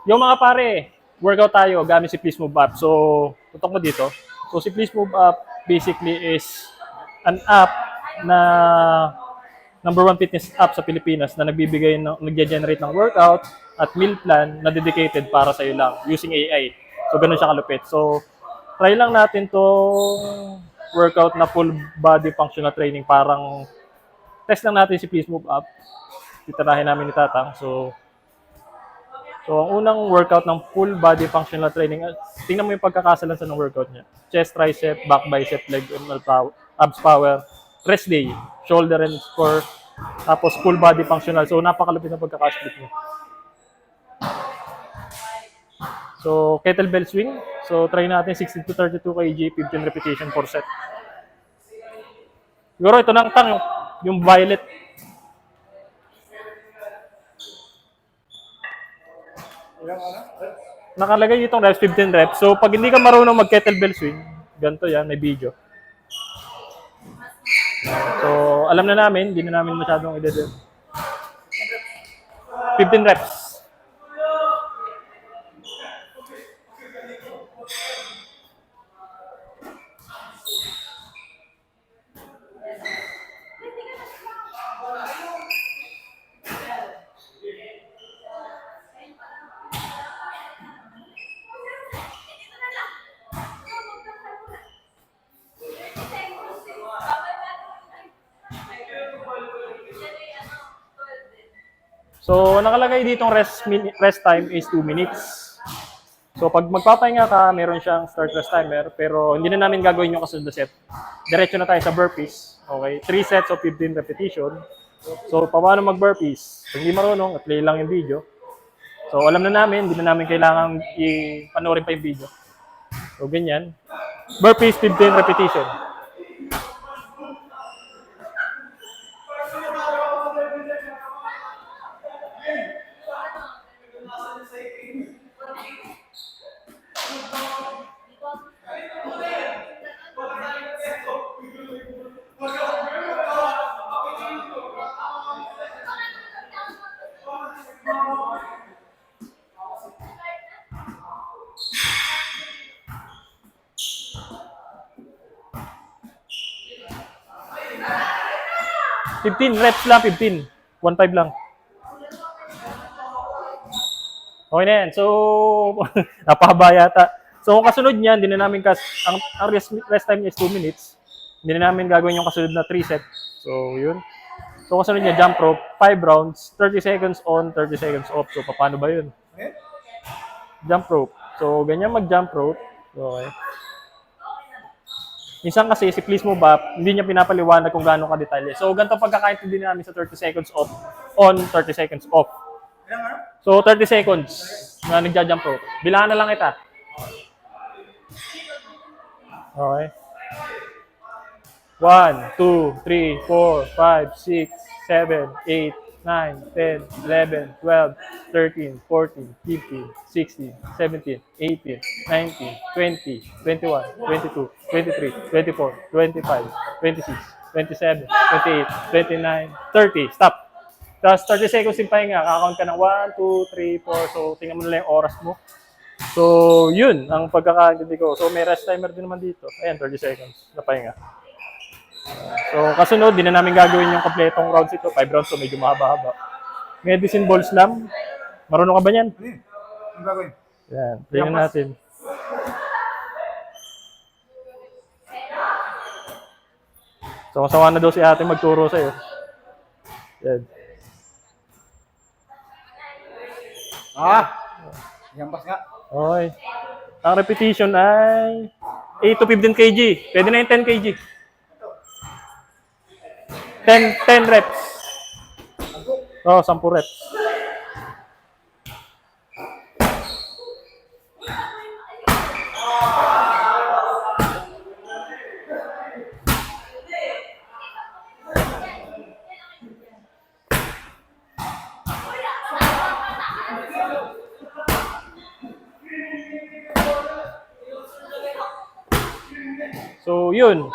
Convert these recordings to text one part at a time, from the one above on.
Yung mga pare, workout tayo gamit si Please Move Up. So, tutok mo dito. So, si Please Move Up basically is an app na number one fitness app sa Pilipinas na nagge-generate ng workout at meal plan na dedicated para sa iyo lang using AI. So, ganun siya kalupit. So, try lang natin tong workout na full body functional training. Parang test lang natin si Please Move Up. Titirahin namin ni Tatang. So, ang unang workout ng full body functional training, tingnan mo yung pagkakasalansan ng workout niya. Chest, tricep, back, bicep, leg, abs power, rest day, shoulder and core, tapos full body functional. So, napakalupit ng pagkakasplit niya. So, kettlebell swing. So, try natin 16 to 32 kg, 15 repetition per set. Siguro ito nang tang, yung violet. Nakalagay itong reps, 15 reps. So, pag hindi ka marunong mag-kettlebell swing, ganito yan, may video. So, alam na namin, hindi na namin masyadong i-dead. 15 reps. So, nakalagay ditong rest time is 2 minutes. So, pag magpapahinga ka, meron siyang start rest timer, pero hindi na namin gagawin yung kasunod na set. Diretso na tayo sa burpees. Okay? 3 sets of 15 repetition. So, paano mag-burpees? Kung hindi marunong, play lang yung video. So, alam na namin, hindi na namin kailangan i-panoorin pa yung video. So, ganyan. Burpees, 15 repetition. Fifteen reps lang, 15. 1.5 lang. Okay na yan. So, napahaba yata. So, kung kasunod niyan, hindi na namin ang rest time niya is 2 minutes. Hindi na namin gagawin yung kasunod na 3 set. So, yun. So, kasunod niya, jump rope, 5 rounds, 30 seconds on, 30 seconds off. So, paano ba yun? Jump rope. So, ganyan mag-jump rope. Okay. Minsan kasi si Please Move Up, hindi niya pinapaliwanag kung gaano ka-detalye. So, ganito pagkakaintindi namin sa 30 seconds off, on, 30 seconds off. So, 30 seconds na nagja-jump rope. Bilangan na lang kita. Okay. 1, 2, 3, 4, 5, 6, 7, 8, 9, 10, 11, 12, 13, 14, 15, 16, 17, 18, 19, 20, 21, 22, 23, 24, 25, 26, 27, 28, 29, 30. Stop. Tapos 30 seconds yung pahinga. Kakount ka ng 1, 2, 3, 4. So, tingnan mo na lang yung oras mo. So, yun ang pagkakaintindi ko. So, may rest timer din naman dito. Ayan, 30 seconds na pahinga. So, kasunod, di na namin gagawin yung kompletong rounds ito. 5 rounds, so medyo mahaba-haba. Medicine ball slam. Marunong ka ba yan? Ang gagawin? Yan, tingnan natin. So, kasawa na daw si ate magturo sa'yo. Yan. Yampas nga. Okay. Ang repetition ay 8 to 15 kg. Pwede na yung 10 kg. 10 reps. Oh, 10 reps. So, yun.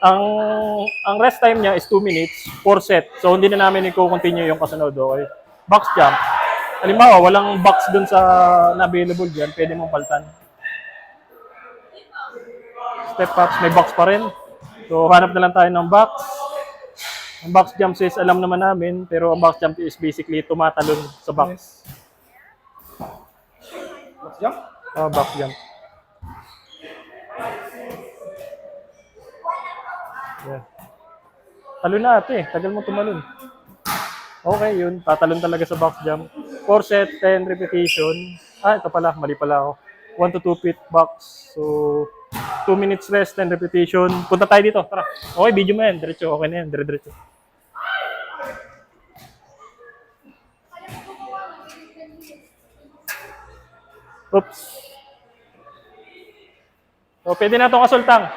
Ang rest time niya is 2 minutes, 4 set. So, hindi na namin i-continue yung kasunod, okay? Box jump. Halimbawa, walang box dun sa na available dyan, pwede mong paltan. Step ups, may box pa rin. So, hanap na lang tayo ng box. Ang box jumps is alam naman namin, pero ang box jump is basically tumatalon sa box. Box jump? Box jump. Yeah. Talon na ate, tagal mo tumalon. Okay, yun. Tatalon talaga sa box jump. 4 set, 10 repetition. Ito pala, mali pala ako. 1 to 2 feet box. So, 2 minutes rest, 10 repetition. Punta tayo dito, tara. Okay, video mo yan. Diretso, okay na yan. Dire-diretso. Oops. So, pwede na itong kasultang.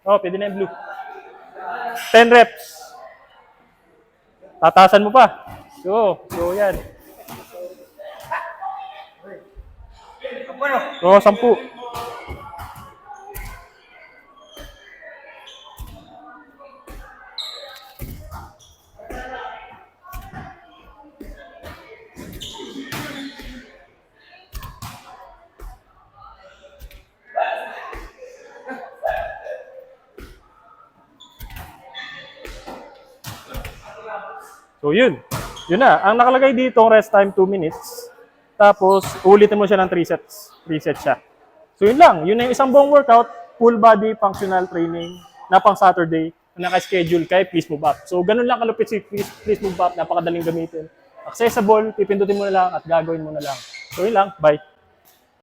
Pwede na yung blue. 10 reps. Tatasan mo pa. So yan. So, 10. So, yun. Yun na. Ang nakalagay dito, rest time 2 minutes. Tapos, ulitin mo siya ng 3 sets. 3 sets siya. So, yun lang. Yun na yung isang buong workout. Full body functional training na pang Saturday na naka-schedule kay Please Move Up. So, ganun lang kalupit si Please Move Up. Napakadaling gamitin. Accessible, pipindutin mo na lang at gagawin mo na lang. So, yun lang. Bye.